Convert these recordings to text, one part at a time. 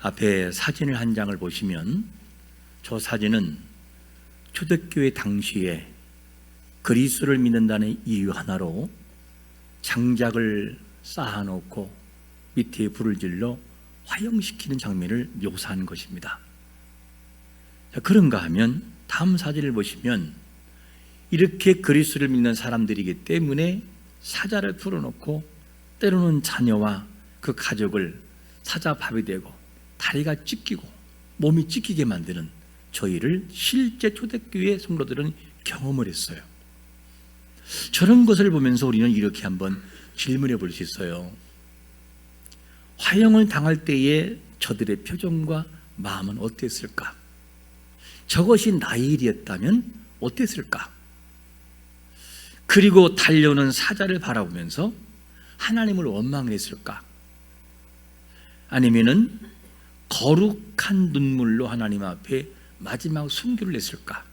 앞에 사진을 한 장을 보시면 저 사진은 초대교회 당시에 그리스도를 믿는다는 이유 하나로 장작을 쌓아놓고 밑에 불을 질러 화형시키는 장면을 묘사한 것입니다. 그런가 하면 다음 사진을 보시면 이렇게 그리스도를 믿는 사람들이기 때문에 사자를 풀어놓고 때로는 자녀와 그 가족을 사자밥이 되고 다리가 찢기고 몸이 찢기게 만드는 저희를 실제 초대교회 성도들은 경험을 했어요. 저런 것을 보면서 우리는 이렇게 한번 질문해 볼 수 있어요. 화형을 당할 때의 저들의 표정과 마음은 어땠을까? 저것이 나의 일이었다면 어땠을까? 그리고 달려오는 사자를 바라보면서 하나님을 원망했을까? 아니면은 거룩한 눈물로 하나님 앞에 마지막 순교를 했을까?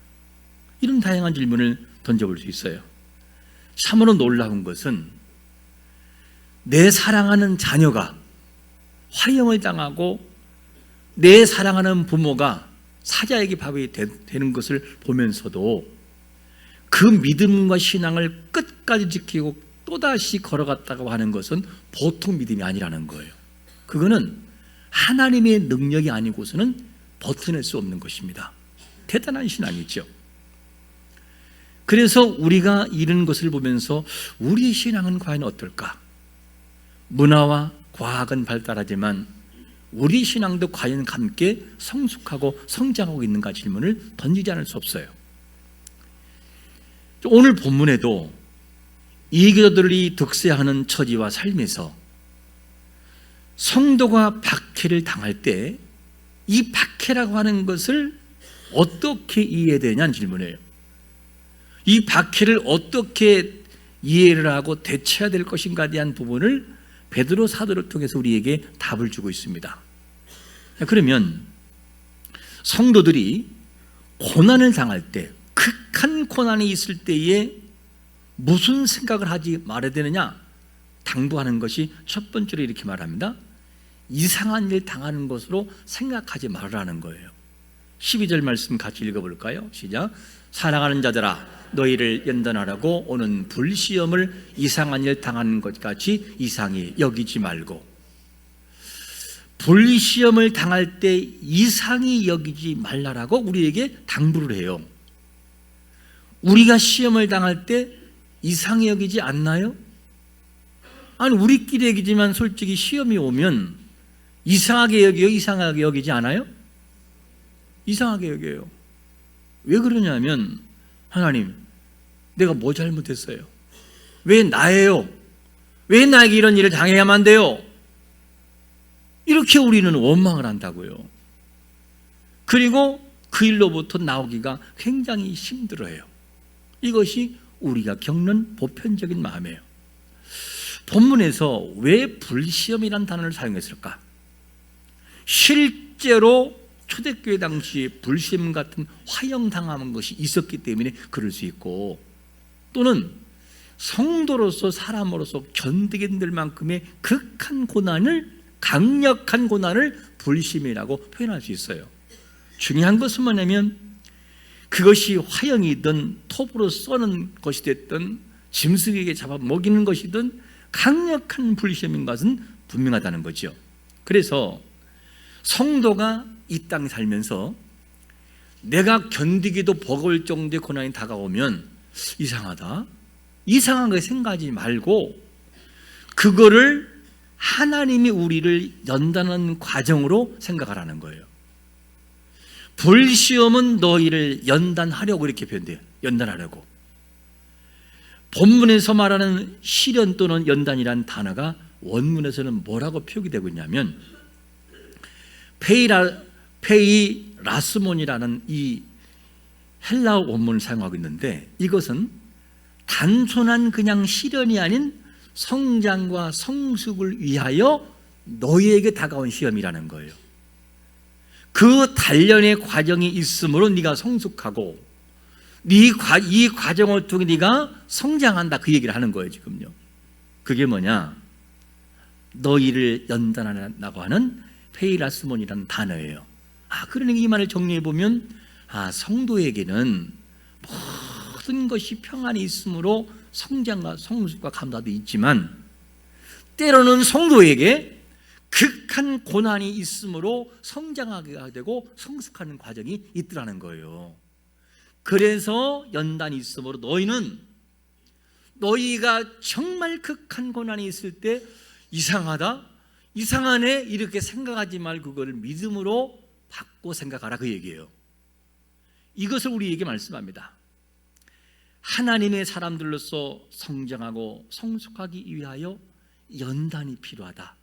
이런 다양한 질문을 던져볼 수 있어요. 참으로 놀라운 것은 내 사랑하는 자녀가 화형을 당하고 내 사랑하는 부모가 사자에게 밥이 되는 것을 보면서도 그 믿음과 신앙을 끝까지 지키고 또다시 걸어갔다고 하는 것은 보통 믿음이 아니라는 거예요. 그거는 하나님의 능력이 아니고서는 버텨낼 수 없는 것입니다. 대단한 신앙이죠. 그래서 우리가 이런 것을 보면서 우리의 신앙은 과연 어떨까? 문화와 과학은 발달하지만 우리 신앙도 과연 함께 성숙하고 성장하고 있는가 질문을 던지지 않을 수 없어요. 오늘 본문에도 이교도들이 득세하는 처지와 삶에서 성도가 박해를 당할 때 이 박해라고 하는 것을 어떻게 이해되냐는 질문이에요. 이 박해를 어떻게 이해를 하고 대처해야 될 것인가에 대한 부분을 베드로 사도를 통해서 우리에게 답을 주고 있습니다. 그러면 성도들이 고난을 당할 때, 극한 고난이 있을 때에 무슨 생각을 하지 말아야 되느냐? 당부하는 것이 첫 번째로 이렇게 말합니다. 이상한 일 당하는 것으로 생각하지 말라는 거예요. 12절 말씀 같이 읽어볼까요? 시작. 사랑하는 자들아 너희를 연단하라고 오는 불시험을 이상한 일 당하는 것 같이 이상히 여기지 말고, 불시험을 당할 때 이상히 여기지 말라라고 우리에게 당부를 해요. 우리가 시험을 당할 때 이상히 여기지 않나요? 아니 우리끼리 얘기지만 솔직히 시험이 오면 이상하게 여겨요? 이상하게 여기지 않아요? 이상하게 여겨요. 왜 그러냐면 하나님 내가 뭐 잘못했어요? 왜 나예요? 왜 나에게 이런 일을 당해야만 돼요? 이렇게 우리는 원망을 한다고요. 그리고 그 일로부터 나오기가 굉장히 힘들어요. 이것이 우리가 겪는 보편적인 마음이에요. 본문에서 왜 불시험이라는 단어를 사용했을까? 실제로 초대교회 당시에 불시험 같은 화형당하는 것이 있었기 때문에 그럴 수 있고, 또는 성도로서 사람으로서 견디게 힘들 만큼의 극한 고난을, 강력한 고난을 불시험이라고 표현할 수 있어요. 중요한 것은 뭐냐면 그것이 화형이든 톱으로 써는 것이 됐든 짐승에게 잡아 먹이는 것이든 강력한 불시험인 것은 분명하다는 거죠. 그래서 성도가 이 땅에 살면서 내가 견디기도 버거울 정도의 고난이 다가오면 이상하다, 이상하게 생각하지 말고 그거를 하나님이 우리를 연단하는 과정으로 생각하라는 거예요. 불시험은 너희를 연단하려고 이렇게 표현돼요. 연단하려고. 본문에서 말하는 시련 또는 연단이라는 단어가 원문에서는 뭐라고 표기되고 있냐면 페이라스몬이라는 이 헬라어 원문을 사용하고 있는데, 이것은 단순한 그냥 시련이 아닌 성장과 성숙을 위하여 너희에게 다가온 시험이라는 거예요. 그 단련의 과정이 있으므로 네가 성숙하고 이 과정을 통해 네가 성장한다, 그 얘기를 하는 거예요 지금요. 그게 뭐냐? 너희를 연단하라고 하는 페이라스몬이라는 단어예요. 그러니까 이 말을 정리해 보면 성도에게는 모든 것이 평안이 있으므로 성장과 성숙과 감사도 있지만 때로는 성도에게 극한 고난이 있으므로 성장하게 되고 성숙하는 과정이 있더라는 거예요. 그래서 연단이 있으므로 너희가 정말 극한 고난이 있을 때 이상하다, 이상하네 이렇게 생각하지 말고 그거를 믿음으로 받고 생각하라, 그 얘기예요. 이것을 우리에게 말씀합니다. 하나님의 사람들로서 성장하고 성숙하기 위하여 연단이 필요하다.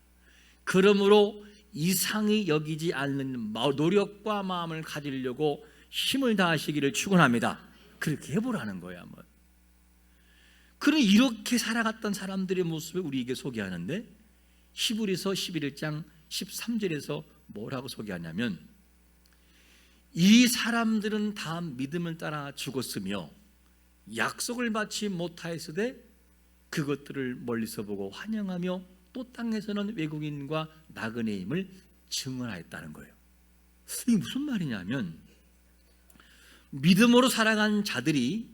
그러므로 이상히 여기지 않는 노력과 마음을 가지려고 힘을 다하시기를 축원합니다. 그렇게 해보라는 거야. 그럼 이렇게 살아갔던 사람들의 모습을 우리에게 소개하는데 히브리서 11장 13절에서 뭐라고 소개하냐면, 이 사람들은 다 믿음을 따라 죽었으며 약속을 받지 못하였으되 그것들을 멀리서 보고 환영하며 또 땅에서는 외국인과 나그네임을 증언하였다는 거예요. 이게 무슨 말이냐면, 믿음으로 살아간 자들이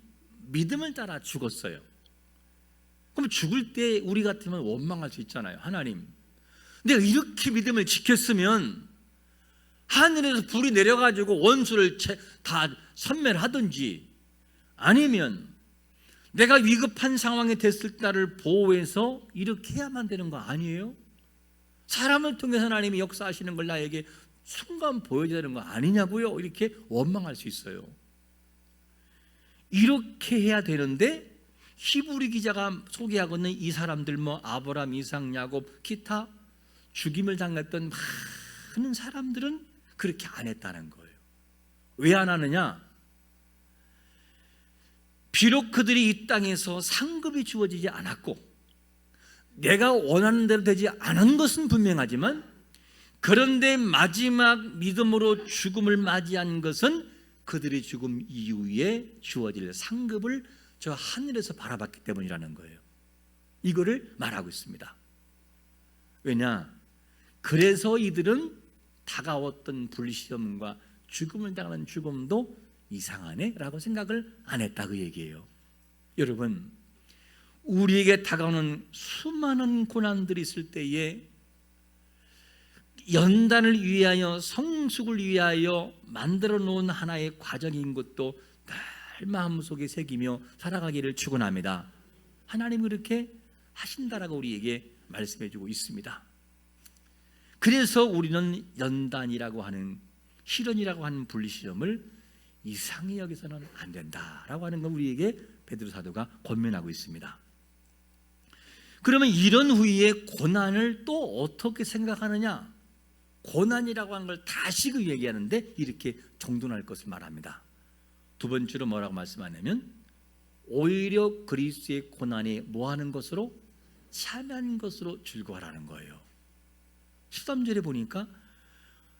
믿음을 따라 죽었어요. 그럼 죽을 때 우리 같으면 원망할 수 있잖아요. 하나님, 내가 이렇게 믿음을 지켰으면 하늘에서 불이 내려가지고 원수를 다 섬멸하든지, 아니면 내가 위급한 상황이 됐을 때 나를 보호해서 이렇게 해야만 되는 거 아니에요? 사람을 통해서 하나님이 역사하시는 걸 나에게 순간 보여줘야 되는 거 아니냐고요? 이렇게 원망할 수 있어요. 이렇게 해야 되는데 히브리 기자가 소개하고 있는 이 사람들, 아브라함, 이삭, 야곱, 기타 죽임을 당했던 많은 사람들은 그렇게 안 했다는 거예요. 왜 안 하느냐? 비록 그들이 이 땅에서 상급이 주어지지 않았고 내가 원하는 대로 되지 않은 것은 분명하지만, 그런데 마지막 믿음으로 죽음을 맞이한 것은 그들의 죽음 이후에 주어질 상급을 저 하늘에서 바라봤기 때문이라는 거예요. 이거를 말하고 있습니다. 왜냐? 그래서 이들은 다가왔던 불시험과 죽음을 당하는 죽음도 이상하네 라고 생각을 안 했다, 그 얘기예요. 여러분, 우리에게 다가오는 수많은 고난들이 있을 때에 연단을 위하여, 성숙을 위하여 만들어 놓은 하나의 과정인 것도 늘 마음속에 새기며 살아가기를 축원합니다. 하나님이 그렇게 하신다라고 우리에게 말씀해 주고 있습니다. 그래서 우리는 연단이라고 하는, 시련이라고 하는 분리시험을 이상히 여기서는 안 된다라고 하는 건 우리에게 베드로 사도가 권면하고 있습니다. 그러면 이런 후에 고난을 또 어떻게 생각하느냐? 고난이라고 하는 걸 다시 얘기하는데 이렇게 정돈할 것을 말합니다. 두 번째로 뭐라고 말씀하냐면, 오히려 그리스도의 고난에 뭐하는 것으로? 참여한 것으로 즐거워하라는 거예요. 13절에 보니까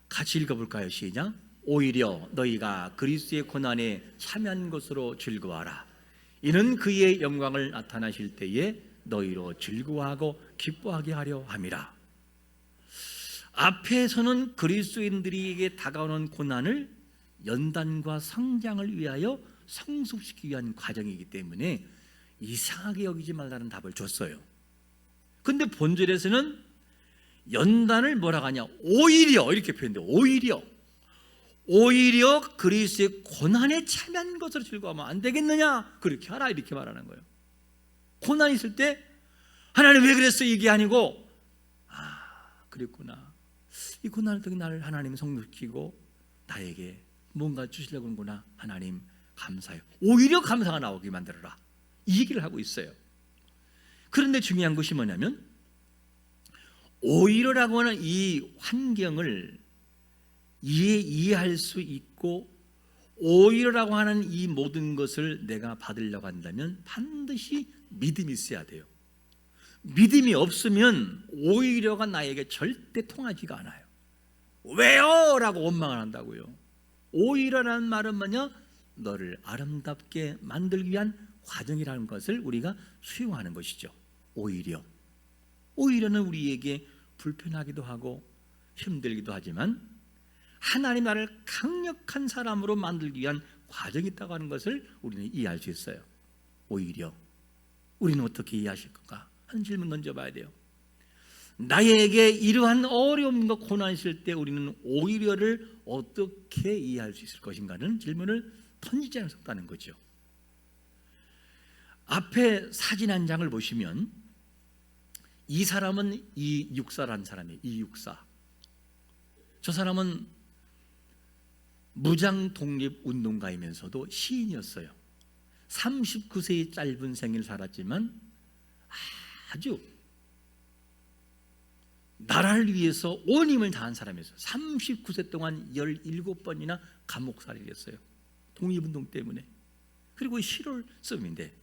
같이 읽어볼까요? 시작. 오히려 너희가 그리스도의 고난에 참여한 것으로 즐거워하라. 이는 그의 영광을 나타나실 때에 너희로 즐거워하고 기뻐하게 하려 함이라. 앞에서는 그리스도인들에게 다가오는 고난을 연단과 성장을 위하여 성숙시키기 위한 과정이기 때문에 이상하게 여기지 말라는 답을 줬어요. 근데 본절에서는 연단을 뭐라고 하냐? 오히려 이렇게 표현돼요. 오히려 그리스도의 고난에 참여한 것으로 즐거워하면 안 되겠느냐? 그렇게 하라, 이렇게 말하는 거예요. 고난이 있을 때 하나님 왜 그랬어? 이게 아니고, 그랬구나, 이 고난을 통해 나를 하나님이 성숙시키고 나에게 뭔가 주시려고 하는구나, 하나님 감사해요. 오히려 감사가 나오게 만들어라, 이 얘기를 하고 있어요. 그런데 중요한 것이 뭐냐면, 오히려라고 하는 이 환경을 이해할 수 있고, 오히려라고 하는 이 모든 것을 내가 받으려고 한다면 반드시 믿음이 있어야 돼요. 믿음이 없으면 오히려가 나에게 절대 통하지가 않아요. 왜요? 라고 원망을 한다고요. 오히려라는 말은 뭐냐? 너를 아름답게 만들기 위한 과정이라는 것을 우리가 수용하는 것이죠. 오히려는 우리에게 불편하기도 하고 힘들기도 하지만 하나님 나를 강력한 사람으로 만들기 위한 과정이 있다고 하는 것을 우리는 이해할 수 있어요. 오히려 우리는 어떻게 이해하실 건가 하는 질문 던져봐야 돼요. 나에게 이러한 어려움과 고난이 있을 때 우리는 오히려를 어떻게 이해할 수 있을 것인가는 질문을 던지지 않을 수 없다는 거죠. 앞에 사진 한 장을 보시면 이 사람은 이육사라는 사람이에요. 이육사. 저 사람은 무장 독립 운동가이면서도 시인이었어요. 39세의 짧은 생을 살았지만 아주 나라를 위해서 온 힘을 다한 사람이었어요. 39세 동안 17번이나 감옥살이를 했어요. 독립운동 때문에. 그리고 시를 쓰는데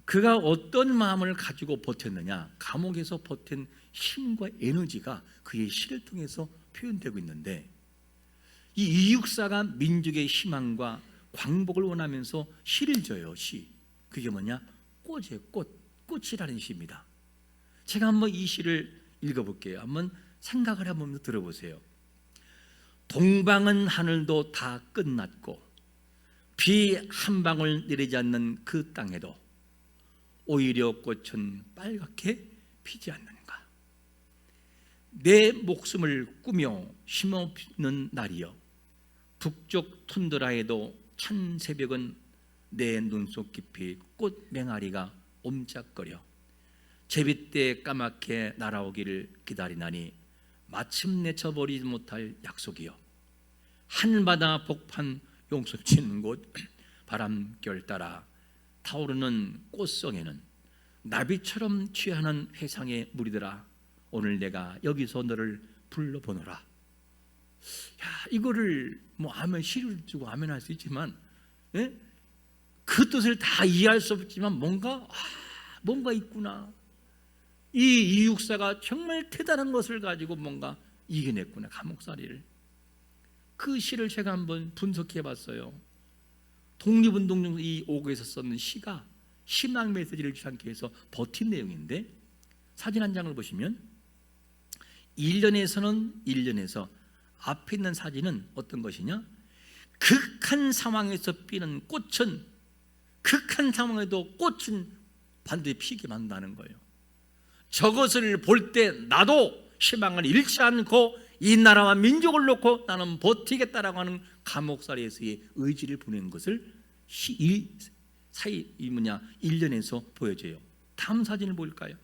그가 어떤 마음을 가지고 버텼느냐, 감옥에서 버틴 힘과 에너지가 그의 시를 통해서 표현되고 있는데, 이 이육사가 민족의 희망과 광복을 원하면서 시를 져요. 시. 그게 뭐냐? 꽃이에요. 꽃이라는 시입니다. 제가 한번 이 시를 읽어볼게요. 한번 생각을 한번 들어보세요. 동방은 하늘도 다 끝났고 비 한 방울 내리지 않는 그 땅에도 오히려 꽃은 빨갛게 피지 않는가. 내 목숨을 꾸며 심어놓는 날이여, 북쪽 툰드라에도 찬 새벽은 내 눈속 깊이 꽃 맹아리가 옴짝거려 제비때 까맣게 날아오기를 기다리나니 마침내 쳐버리지 못할 약속이여, 한바다 복판 용솟이는 곳 바람결 따라 타오르는 꽃송에는 나비처럼 취하는 회상의 무리들아, 오늘 내가 여기서 너를 불러보노라. 야, 이거를 뭐 아멘, 시를 주고 아멘 할 수 있지만, 예? 그 뜻을 다 이해할 수 없지만 뭔가 있구나. 이 이육사가 정말 대단한 것을 가지고 뭔가 이겨냈구나, 감옥살이를. 그 시를 제가 한번 분석해 봤어요. 독립운동 중 이 오고에서 썼는 시가 희망 메시지를 주지 않기 위해서 버틴 내용인데, 사진 한 장을 보시면 1년에서 앞에 있는 사진은 어떤 것이냐? 극한 상황에서 피는 꽃은, 극한 상황에도 꽃은 반드시 피게 만든다는 거예요. 저것을 볼 때 나도 희망을 잃지 않고 이 나라와 민족을 놓고 나는 버티겠다라고 하는 감옥살이에서의 의지를 보낸 것을 1년에서 보여줘요. 다음 사진을 볼까요?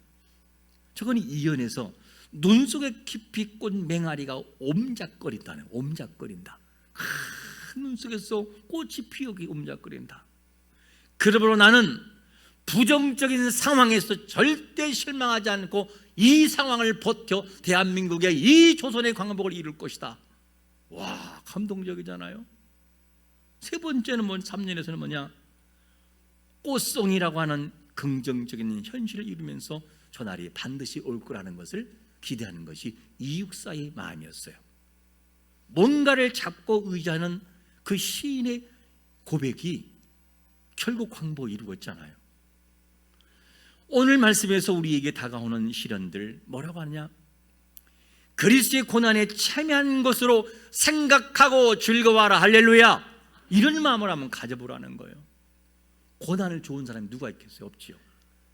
저건 2년에서 눈 속에 깊이 꽃 맹아리가 옴작거린다네. 옴작거린다. 큰 눈 속에서 꽃이 피어기 옴작거린다. 그러므로 나는 부정적인 상황에서 절대 실망하지 않고 이 상황을 버텨 대한민국의 이 조선의 광복을 이룰 것이다. 와, 감동적이잖아요. 세 번째는 3년에서는 뭐냐? 꽃송이라고 하는 긍정적인 현실을 이루면서 저 날이 반드시 올 거라는 것을 기대하는 것이 이육사의 마음이었어요. 뭔가를 잡고 의지하는 그 시인의 고백이 결국 광복을 이루고 있잖아요. 오늘 말씀에서 우리에게 다가오는 시련들 뭐라고 하느냐? 그리스도의 고난에 참여한 것으로 생각하고 즐거워하라. 할렐루야. 이런 마음을 한번 가져보라는 거예요. 고난을 좋은 사람이 누가 있겠어요? 없지요.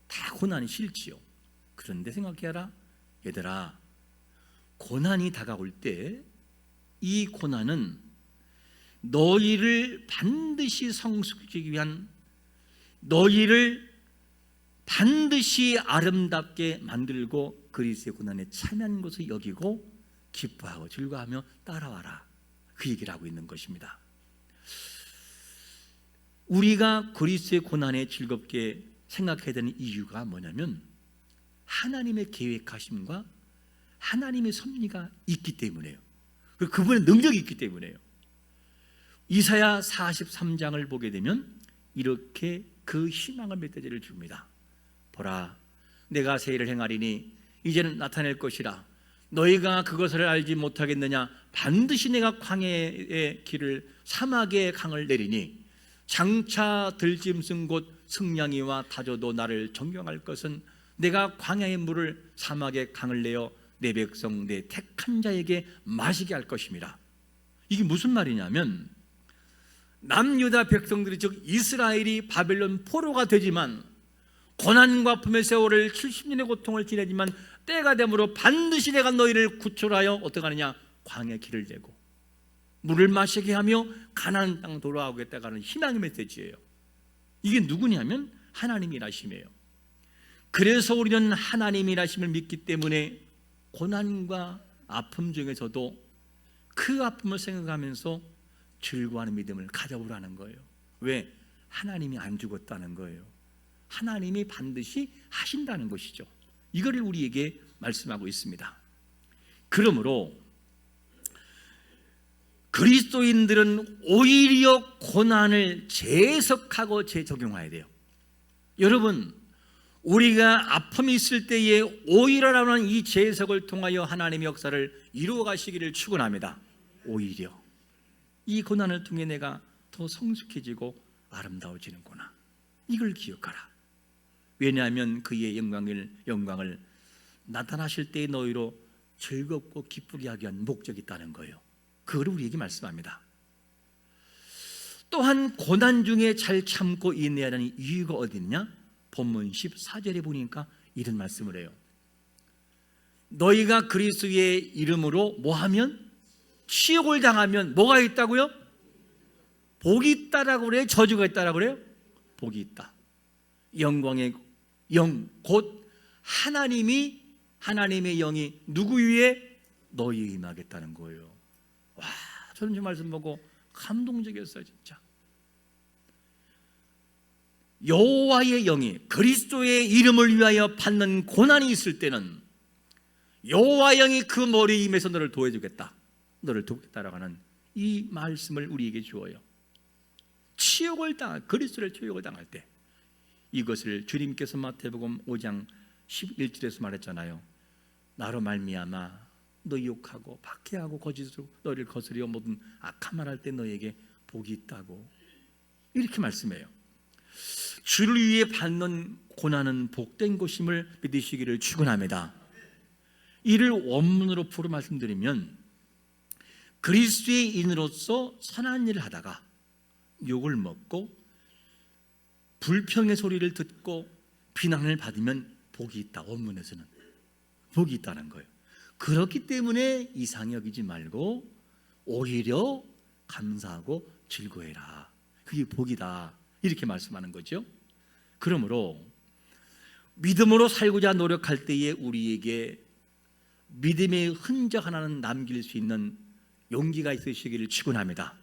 다 고난이 싫지요. 그런데 생각해라. 얘들아, 고난이 다가올 때 이 고난은 너희를 반드시 성숙시키기 위한, 너희를 반드시 아름답게 만들고 그리스도의 고난에 참여한 것을 여기고 기뻐하고 즐거워하며 따라와라. 그 얘기를 하고 있는 것입니다. 우리가 그리스도의 고난에 즐겁게 생각해야 되는 이유가 뭐냐면 하나님의 계획하심과 하나님의 섭리가 있기 때문이에요. 그분의 능력이 있기 때문이에요. 이사야 43장을 보게 되면 이렇게 그 희망의 멧돼지를 줍니다. 보라, 내가 새 일을 행하리니 이제는 나타낼 것이라. 너희가 그것을 알지 못하겠느냐? 반드시 내가 광야의 길을, 사막의 강을 내리니 장차 들짐승 곧 승냥이와 타조도 나를 존경할 것은 내가 광야의 물을 사막의 강을 내어 내 백성 내 택한 자에게 마시게 할 것입니다. 이게 무슨 말이냐면 남유다 백성들이 즉 이스라엘이 바벨론 포로가 되지만 고난과 아픔의 세월을 70년의 고통을 지내지만 때가 되므로 반드시 내가 너희를 구출하여 어떻게 하느냐, 광야의 길을 내고 물을 마시게 하며 가나안 땅 돌아오겠다고 하는 희망의 메시지예요. 이게 누구냐면 하나님의 일하심이에요. 그래서 우리는 하나님의 일하심을 믿기 때문에 고난과 아픔 중에서도 그 아픔을 생각하면서 즐거워하는 믿음을 가져보라는 거예요. 왜? 하나님이 안 죽었다는 거예요. 하나님이 반드시 하신다는 것이죠. 이거를 우리에게 말씀하고 있습니다. 그러므로 그리스도인들은 오히려 고난을 재해석하고 재적용해야 돼요. 여러분, 우리가 아픔이 있을 때에 오히려라는 이 재해석을 통하여 하나님의 역사를 이루어 가시기를 축원합니다. 오히려 이 고난을 통해 내가 더 성숙해지고 아름다워지는구나, 이걸 기억하라. 왜냐하면 그의 영광을 나타나실 때의 너희로 즐겁고 기쁘게 하기 위한 목적이 있다는 거예요. 그걸 우리에게 말씀합니다. 또한 고난 중에 잘 참고 인내해야 하는 이유가 어디 있냐? 본문 14절에 보니까 이런 말씀을 해요. 너희가 그리스도의 이름으로 뭐하면? 치욕을 당하면 뭐가 있다고요? 복이 있다라고 그래요? 저주가 있다라고 그래요? 복이 있다. 영광의 영, 곧 하나님의 영이 누구 위에? 너희에 임하겠다는 거예요. 와, 저는 이 말씀 보고 감동적이었어요. 진짜 여호와의 영이 그리스도의 이름을 위하여 받는 고난이 있을 때는 여호와의 영이 그 머리에 임해서 너를 도와주겠다, 너를 돕겠다라고 하는 이 말씀을 우리에게 주어요. 그리스도를 치욕을 당할 때 이것을 주님께서 마태복음 5장 11절에서 말했잖아요. 나로 말미암아 너 욕하고 박해하고 거짓으로 너를 거스려 모든 악한 말 할 때 너에게 복이 있다고, 이렇게 말씀해요. 주를 위해 받는 고난은 복된 것임을 믿으시기를 축원합니다. 이를 원문으로 풀어 말씀드리면 그리스도의 인으로서 선한 일을 하다가 욕을 먹고 불평의 소리를 듣고 비난을 받으면 복이 있다. 원문에서는 복이 있다는 거예요. 그렇기 때문에 이상히 여기지 말고 오히려 감사하고 즐거워해라. 그게 복이다. 이렇게 말씀하는 거죠. 그러므로 믿음으로 살고자 노력할 때에 우리에게 믿음의 흔적 하나는 남길 수 있는 용기가 있으시기를 축원합니다.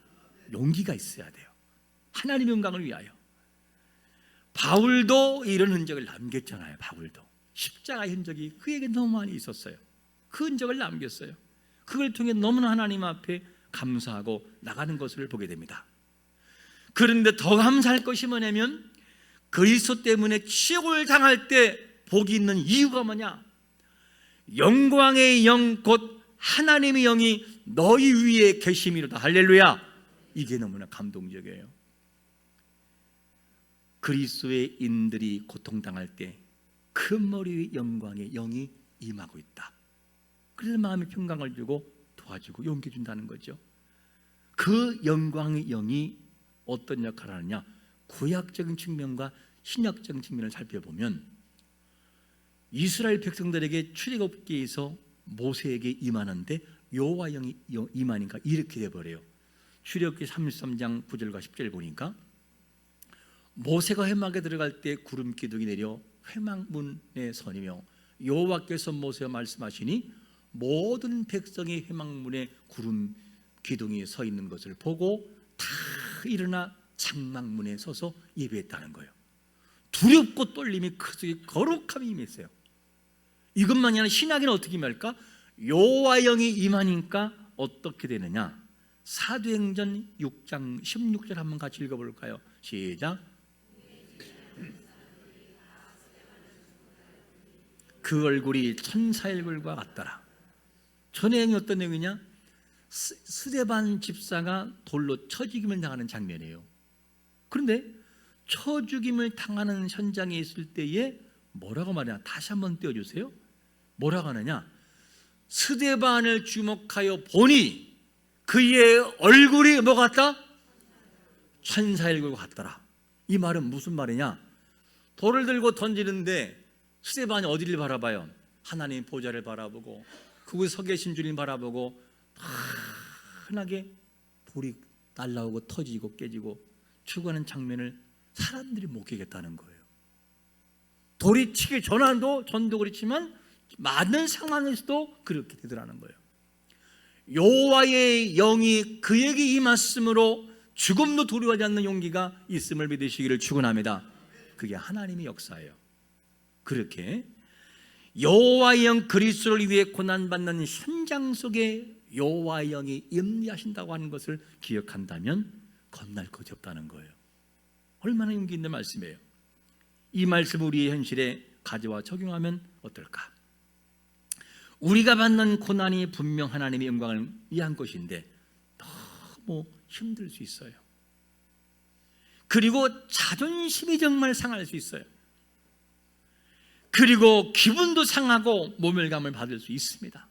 용기가 있어야 돼요. 하나님의 영광을 위하여. 바울도 이런 흔적을 남겼잖아요. 바울도 십자가 흔적이 그에게 너무 많이 있었어요. 그 흔적을 남겼어요. 그걸 통해 너무나 하나님 앞에 감사하고 나가는 것을 보게 됩니다. 그런데 더 감사할 것이 뭐냐면 그리스도 때문에 치욕을 당할 때 복이 있는 이유가 뭐냐? 영광의 영 곧 하나님의 영이 너희 위에 계심이로다. 할렐루야. 이게 너무나 감동적이에요. 그리스도의 인들이 고통당할 때 그 머리의 영광의 영이 임하고 있다. 그래서 마음에 평강을 주고 도와주고 용기 준다는 거죠. 그 영광의 영이 어떤 역할을 하느냐? 구약적인 측면과 신약적인 측면을 살펴보면 이스라엘 백성들에게 출애굽기에서 모세에게 임하는데 여호와 영이 임하니까 이렇게 돼버려요. 출애굽기 33장 9절과 10절 보니까 모세가 회막에 들어갈 때 구름 기둥이 내려 회막문에 서니며 여호와께서 모세와 말씀하시니 모든 백성이 회막문에 구름 기둥이 서 있는 것을 보고 다 일어나 장막문에 서서 예배했다는 거예요. 두렵고 떨림이 크게 거룩함이 임했어요. 이것만이 아니라 신약에는 어떻게 임할까? 여호와 영이 임하니까 어떻게 되느냐? 사도행전 6장 16절 한번 같이 읽어볼까요? 시작. 그 얼굴이 천사의 얼굴과 같더라. 저 내용이 어떤 내용이냐? 스데반 집사가 돌로 쳐 죽임을 당하는 장면이에요. 그런데 쳐 죽임을 당하는 현장에 있을 때에 뭐라고 말하냐? 다시 한번 띄워주세요. 뭐라고 하느냐? 스데반을 주목하여 보니 그의 얼굴이 뭐 같다? 천사의 얼굴 같더라. 이 말은 무슨 말이냐? 돌을 들고 던지는데 스데반이 어디를 바라봐요? 하나님 보좌를 바라보고 그곳에 서 계신 주님 바라보고 환하게 돌이 날라오고 터지고 깨지고 죽어가는 장면을 사람들이 목격했다는 거예요. 돌이 치기 전도 그렇지만 많은 상황에서도 그렇게 되더라는 거예요. 여호와의 영이 그에게 임했으므로 죽음도 두려워하지 않는 용기가 있음을 믿으시기를 축원합니다. 그게 하나님의 역사예요. 그렇게 여호와의 영 그리스도를 위해 고난받는 현장 속에 여호와의 영이 임재하신다고 하는 것을 기억한다면 겁날 것이 없다는 거예요. 얼마나 용기 있는 말씀이에요. 이 말씀을 우리의 현실에 가져와 적용하면 어떨까? 우리가 받는 고난이 분명 하나님의 영광을 위한 것인데 너무 힘들 수 있어요. 그리고 자존심이 정말 상할 수 있어요. 그리고 기분도 상하고 모멸감을 받을 수 있습니다.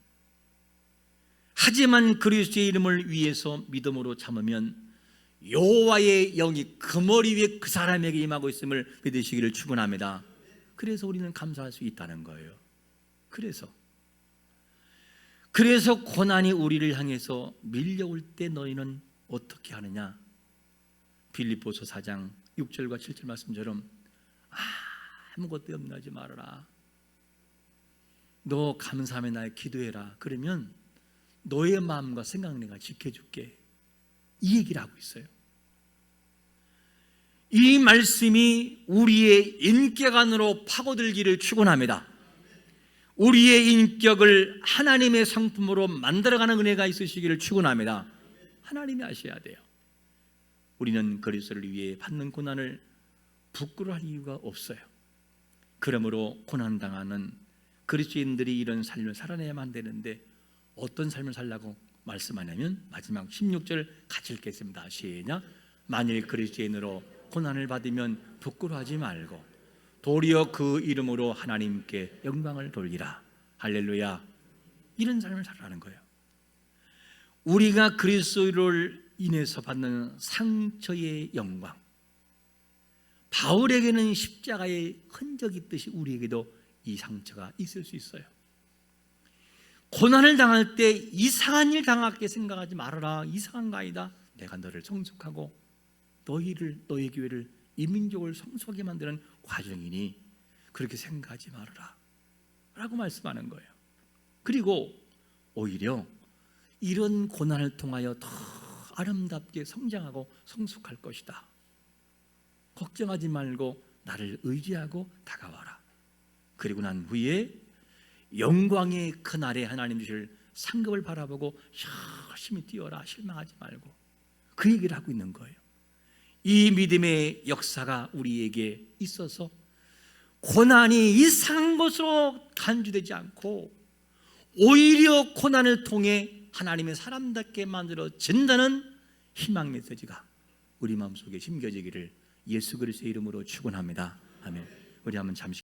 하지만 그리스도의 이름을 위해서 믿음으로 참으면 여호와의 영이 그 머리 위에 그 사람에게 임하고 있음을 믿으시기를 축원합니다. 그래서 우리는 감사할 수 있다는 거예요. 그래서 고난이 우리를 향해서 밀려올 때 너희는 어떻게 하느냐? 빌립보서 4장 6절과 7절 말씀처럼 아무것도 염려하지 말아라. 너 감사함에 나의 기도해라. 그러면 너의 마음과 생각 내가 지켜줄게. 이 얘기를 하고 있어요. 이 말씀이 우리의 인격 안으로 파고들기를 축원합니다. 우리의 인격을 하나님의 성품으로 만들어가는 은혜가 있으시기를 축원합니다. 하나님이 아셔야 돼요. 우리는 그리스도를 위해 받는 고난을 부끄러워할 이유가 없어요. 그러므로 고난당하는 그리스도인들이 이런 삶을 살아내야만 되는데 어떤 삶을 살라고 말씀하냐면 마지막 16절 같이 읽겠습니다. 시작. 만일 그리스도인으로 고난을 받으면 부끄러워하지 말고 도리어 그 이름으로 하나님께 영광을 돌리라. 할렐루야. 이런 삶을 살라는 거예요. 우리가 그리스도를 인해서 받는 상처의 영광, 바울에게는 십자가의 흔적이 있듯이 우리에게도 이 상처가 있을 수 있어요. 고난을 당할 때 이상한 일 당하게 생각하지 말아라. 이상한 거 아니다. 내가 너를 성숙하고 너희 교회를 이 민족을 성숙하게 만드는 과정이니 그렇게 생각하지 말아라 라고 말씀하는 거예요. 그리고 오히려 이런 고난을 통하여 더 아름답게 성장하고 성숙할 것이다. 걱정하지 말고 나를 의지하고 다가와라. 그리고 난 후에 영광의 그날에 하나님 주실 상급을 바라보고 열심히 뛰어라. 실망하지 말고 그 얘기를 하고 있는 거예요. 이 믿음의 역사가 우리에게 있어서 고난이 이상한 것으로 간주되지 않고 오히려 고난을 통해 하나님의 사람답게 만들어진다는 희망 메시지가 우리 마음속에 심겨지기를 예수 그리스도의 이름으로 축원합니다. 아멘. 우리 한번 잠시